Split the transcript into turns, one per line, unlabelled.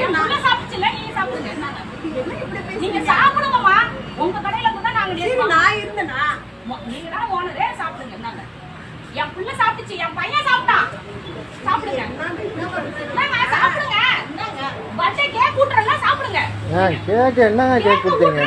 என்ன சாப்பிடுச்சுல நீங்க சாப்பிடுங்க. நீங்க சாப்பிடுங்கம்மா. உங்க கடையில கூட நாங்க நான் இருந்தேனா நீங்க தான் ஓனரே சாப்பிடுங்க. என்னங்க என் புள்ள சாப்பிடுச்சு, என் பையன் சாப்பிட்டான். சாப்பிடுங்க சாப்பிடுங்க. பர்த்டே கேக் கூட்டுறலாம் சாப்பிடுங்க.
கேக் என்னங்க கேக் கொடுத்தீங்க?